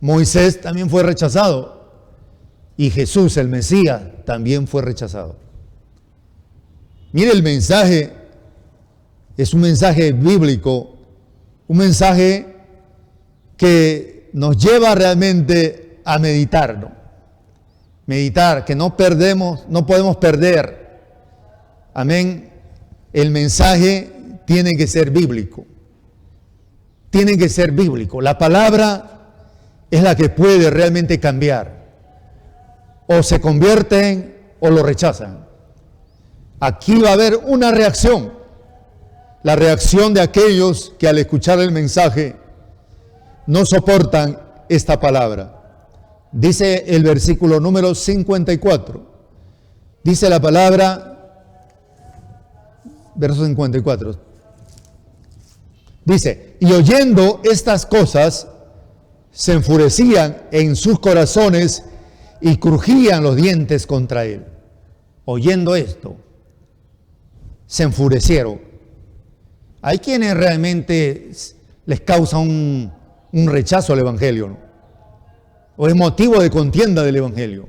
Moisés también fue rechazado. Y Jesús, el Mesías, también fue rechazado. Mire, el mensaje es un mensaje bíblico, un mensaje que nos lleva realmente a meditar, ¿no? Meditar, que no podemos perder. Amén. El mensaje tiene que ser bíblico. Tiene que ser bíblico. La palabra es la que puede realmente cambiar. O se convierten o lo rechazan. Aquí va a haber una reacción. La reacción de aquellos que al escuchar el mensaje no soportan esta palabra. Dice el versículo número 54. Dice la palabra, verso 54. Dice, y oyendo estas cosas, se enfurecían en sus corazones y crujían los dientes contra él. Oyendo esto, se enfurecieron. Hay quienes realmente les causa un rechazo al Evangelio, ¿no? O es motivo de contienda del Evangelio.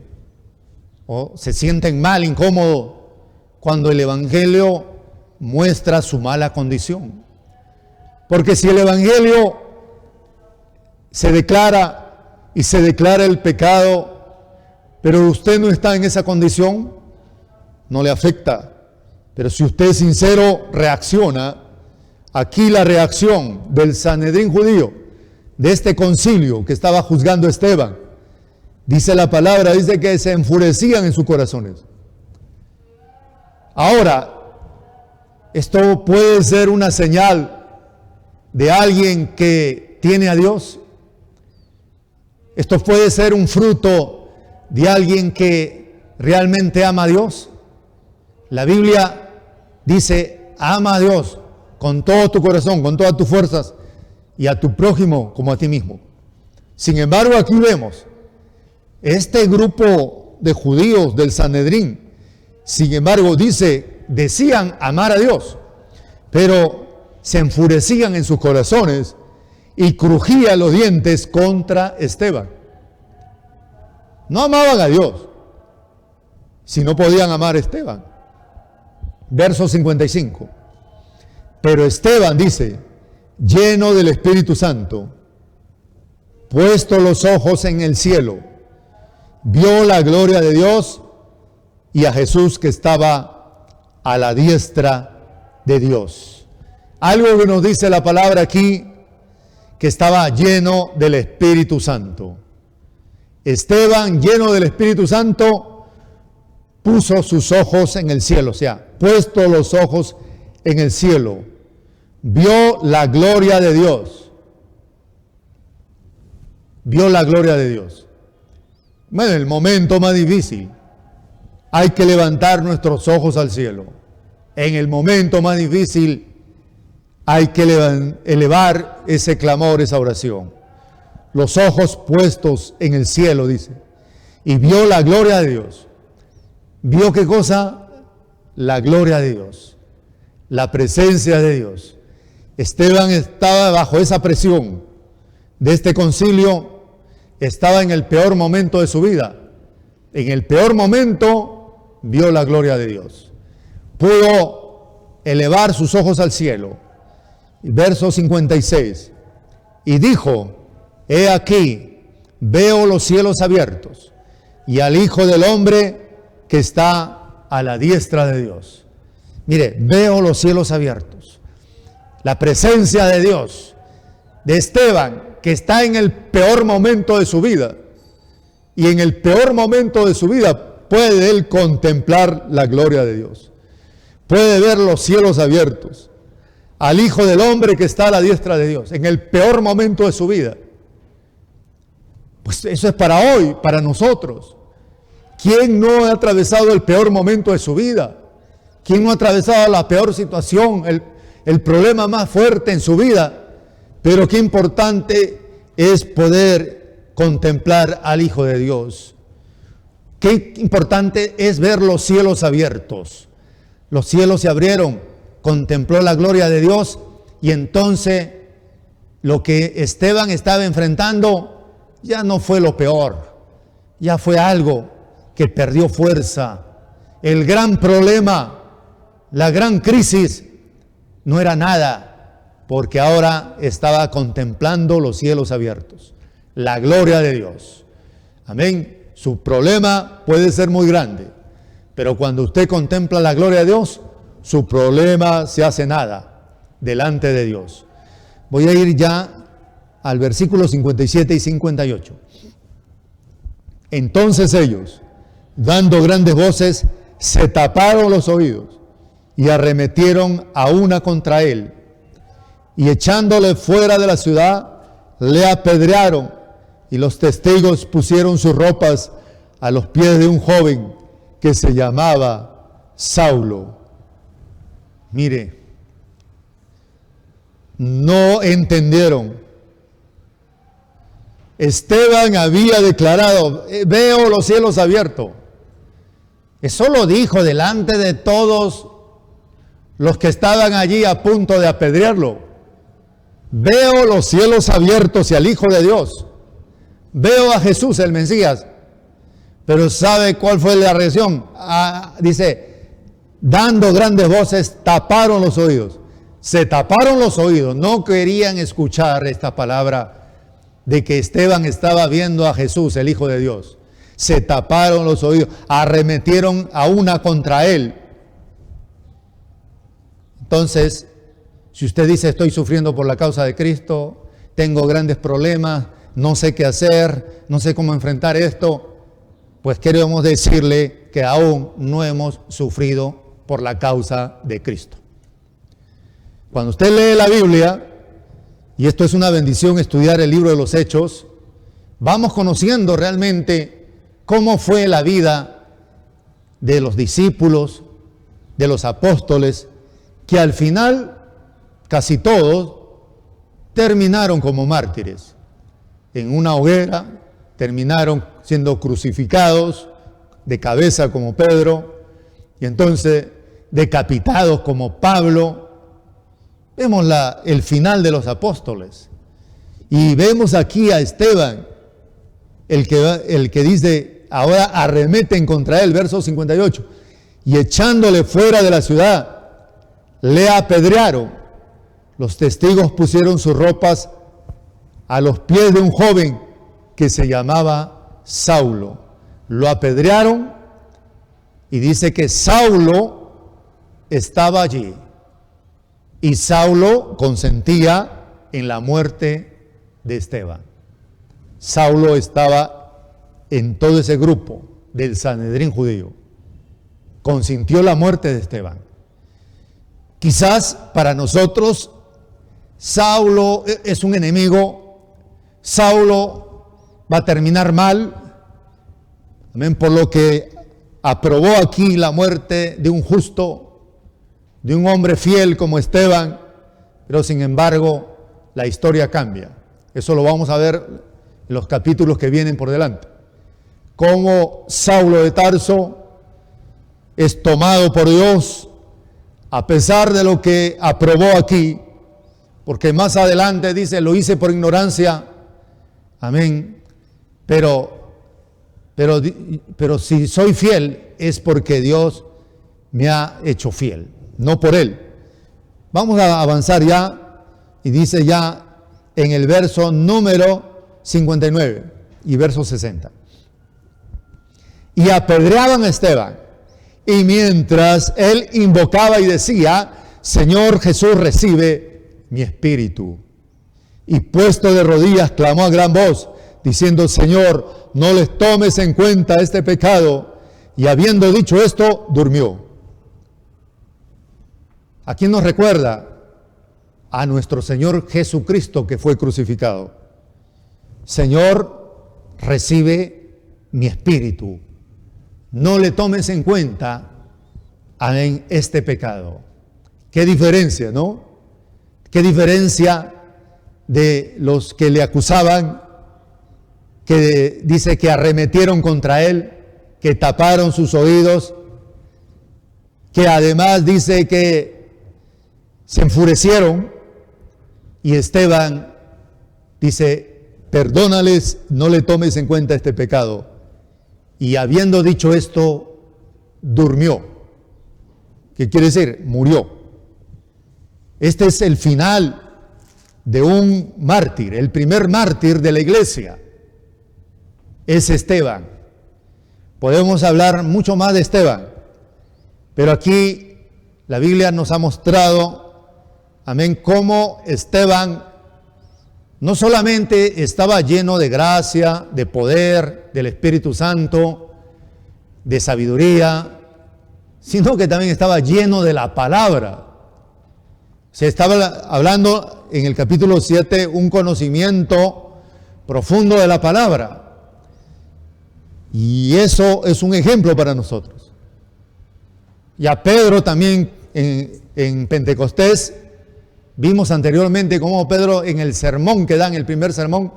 O se sienten mal, incómodos, cuando el Evangelio muestra su mala condición. Porque si el Evangelio se declara y se declara el pecado, pero usted no está en esa condición, no le afecta. Pero si usted es sincero, reacciona. Aquí la reacción del Sanedrín judío, de este concilio que estaba juzgando a Esteban, dice la palabra, dice que se enfurecían en sus corazones. Ahora, esto puede ser una señal de alguien que tiene a Dios. Esto puede ser un fruto de alguien que realmente ama a Dios. La Biblia dice, ama a Dios con todo tu corazón, con todas tus fuerzas y a tu prójimo como a ti mismo. Sin embargo, aquí vemos este grupo de judíos del Sanedrín, sin embargo, decían amar a Dios, pero se enfurecían en sus corazones y crujían los dientes contra Esteban. No amaban a Dios, si no podían amar a Esteban. Verso 55. Pero Esteban dice, lleno del Espíritu Santo, puesto los ojos en el cielo, vio la gloria de Dios y a Jesús que estaba a la diestra de Dios. Algo que nos dice la palabra aquí, que estaba lleno del Espíritu Santo. Esteban, lleno del Espíritu Santo, puso sus ojos en el cielo, o sea, puesto los ojos en el cielo, vio la gloria de Dios. Vio la gloria de Dios. Bueno, el momento más difícil, hay que levantar nuestros ojos al cielo. En el momento más difícil, hay que elevar ese clamor, esa oración. Los ojos puestos en el cielo, dice. Y vio la gloria de Dios. ¿Vio qué cosa? La gloria de Dios. La presencia de Dios. Esteban estaba bajo esa presión de este concilio. Estaba en el peor momento de su vida. En el peor momento vio la gloria de Dios. Pudo elevar sus ojos al cielo. Verso 56. Y dijo, he aquí, veo los cielos abiertos y al Hijo del Hombre que está a la diestra de Dios. Mire, veo los cielos abiertos. La presencia de Dios, de Esteban, que está en el peor momento de su vida. Y en el peor momento de su vida puede él contemplar la gloria de Dios. Puede ver los cielos abiertos. Al Hijo del Hombre que está a la diestra de Dios, en el peor momento de su vida. Pues eso es para hoy, para nosotros. ¿Quién no ha atravesado el peor momento de su vida? ¿Quién no ha atravesado la peor situación, el problema más fuerte en su vida? Pero qué importante es poder contemplar al Hijo de Dios. Qué importante es ver los cielos abiertos. Los cielos se abrieron, contempló la gloria de Dios y entonces lo que Esteban estaba enfrentando ya no fue lo peor, ya fue algo que perdió fuerza. El gran problema, la gran crisis no era nada, porque ahora estaba contemplando los cielos abiertos, la gloria de Dios. Amén. Su problema puede ser muy grande, pero cuando usted contempla la gloria de Dios, su problema se hace nada delante de Dios. Voy a ir ya al versículo 57 y 58. Entonces ellos, dando grandes voces, se taparon los oídos y arremetieron a una contra él. Y echándole fuera de la ciudad, le apedrearon, y los testigos pusieron sus ropas a los pies de un joven que se llamaba Saulo. Mire, no entendieron. Esteban había declarado, veo los cielos abiertos. Eso lo dijo delante de todos los que estaban allí a punto de apedrearlo. Veo los cielos abiertos y al Hijo de Dios. Veo a Jesús, el Mesías. Pero ¿sabe cuál fue la reacción? Dice, dando grandes voces, taparon los oídos. Se taparon los oídos, no querían escuchar esta palabra de que Esteban estaba viendo a Jesús, el Hijo de Dios. Se taparon los oídos, arremetieron a una contra él. Entonces, si usted dice, estoy sufriendo por la causa de Cristo, tengo grandes problemas, no sé qué hacer, no sé cómo enfrentar esto, pues queremos decirle que aún no hemos sufrido por la causa de Cristo. Cuando usted lee la Biblia, y esto es una bendición estudiar el libro de los Hechos, vamos conociendo realmente cómo fue la vida de los discípulos, de los apóstoles, que al final casi todos terminaron como mártires. En una hoguera terminaron siendo crucificados de cabeza como Pedro, y entonces decapitados como Pablo. Vemos el final de los apóstoles. Y vemos aquí a Esteban, el que dice, ahora arremeten contra él, verso 58, y echándole fuera de la ciudad, le apedrearon. Los testigos pusieron sus ropas a los pies de un joven que se llamaba Saulo. Lo apedrearon y dice que Saulo estaba allí. Y Saulo consentía en la muerte de Esteban. Saulo estaba en todo ese grupo del Sanedrín judío. Consintió la muerte de Esteban. Quizás para nosotros Saulo es un enemigo, Saulo va a terminar mal, amén, por lo que aprobó aquí la muerte de un justo, de un hombre fiel como Esteban, pero sin embargo la historia cambia. Eso lo vamos a ver en los capítulos que vienen por delante. Cómo Saulo de Tarso es tomado por Dios a pesar de lo que aprobó aquí, porque más adelante dice, lo hice por ignorancia, amén, pero si soy fiel es porque Dios me ha hecho fiel, no por él. Vamos a avanzar ya, y dice ya en el verso número 59 y verso 60. Y apedreaban a Esteban, y mientras él invocaba y decía, Señor Jesús, recibe mi espíritu. Y puesto de rodillas, clamó a gran voz, diciendo, Señor, no les tomes en cuenta este pecado. Y habiendo dicho esto, durmió. ¿A quién nos recuerda? A nuestro Señor Jesucristo, que fue crucificado. Señor, recibe mi espíritu. No le tomes en cuenta en este pecado. Qué diferencia, ¿no? Qué diferencia de los que le acusaban, que dice que arremetieron contra él, que taparon sus oídos, que además dice que se enfurecieron, y Esteban dice, perdónales, no le tomes en cuenta este pecado. Y habiendo dicho esto, durmió. ¿Qué quiere decir? Murió. Este es el final de un mártir. El primer mártir de la iglesia es Esteban. Podemos hablar mucho más de Esteban, pero aquí la Biblia nos ha mostrado, amén, cómo Esteban no solamente estaba lleno de gracia, de poder, del Espíritu Santo, de sabiduría, sino que también estaba lleno de la palabra. Se estaba hablando en el capítulo 7 un conocimiento profundo de la palabra. Y eso es un ejemplo para nosotros. Y a Pedro también en Pentecostés, vimos anteriormente cómo Pedro en el sermón que da, en el primer sermón,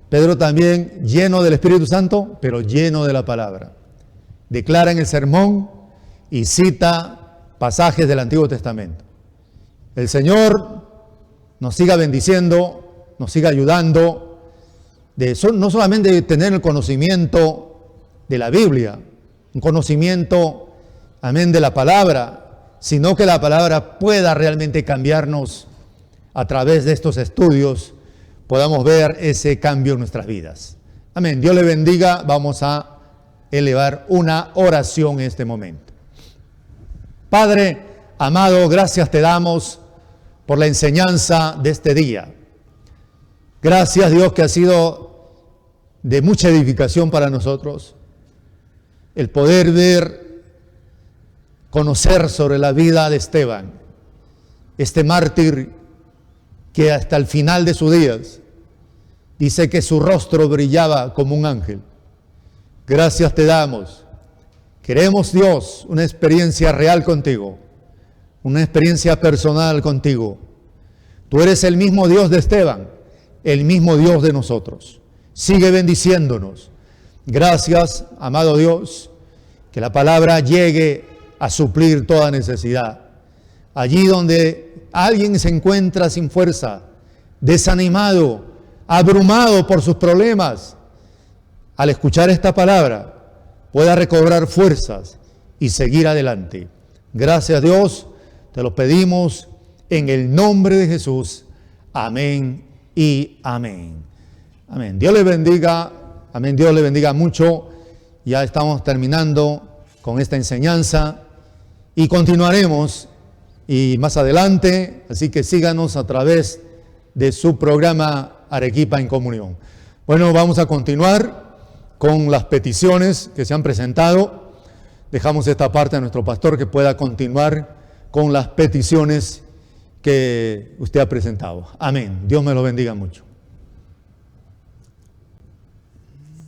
Pedro también lleno del Espíritu Santo, pero lleno de la palabra. Declara en el sermón y cita pasajes del Antiguo Testamento. El Señor nos siga bendiciendo, nos siga ayudando, no solamente de tener el conocimiento de la Biblia, un conocimiento, amén, de la palabra, sino que la palabra pueda realmente cambiarnos a través de estos estudios, podamos ver ese cambio en nuestras vidas. Amén. Dios le bendiga. Vamos a elevar una oración en este momento. Padre amado, gracias te damos por la enseñanza de este día. Gracias, Dios, que ha sido de mucha edificación para nosotros el poder ver, conocer sobre la vida de Esteban, este mártir que hasta el final de sus días dice que su rostro brillaba como un ángel. Gracias te damos. Queremos, Dios, una experiencia real contigo, una experiencia personal contigo. Tú eres el mismo Dios de Esteban, el mismo Dios de nosotros. Sigue bendiciéndonos. Gracias, amado Dios, que la palabra llegue a suplir toda necesidad. Allí donde alguien se encuentra sin fuerza, desanimado, abrumado por sus problemas, al escuchar esta palabra, pueda recobrar fuerzas y seguir adelante. Gracias, Dios, te lo pedimos en el nombre de Jesús. Amén y amén. Amén. Dios les bendiga. Amén. Dios les bendiga mucho. Ya estamos terminando con esta enseñanza y continuaremos y más adelante. Así que síganos a través de su programa Arequipa en Comunión. Bueno, vamos a continuar con las peticiones que se han presentado. Dejamos esta parte a nuestro pastor que pueda continuar con las peticiones que usted ha presentado. Amén. Dios me lo bendiga mucho.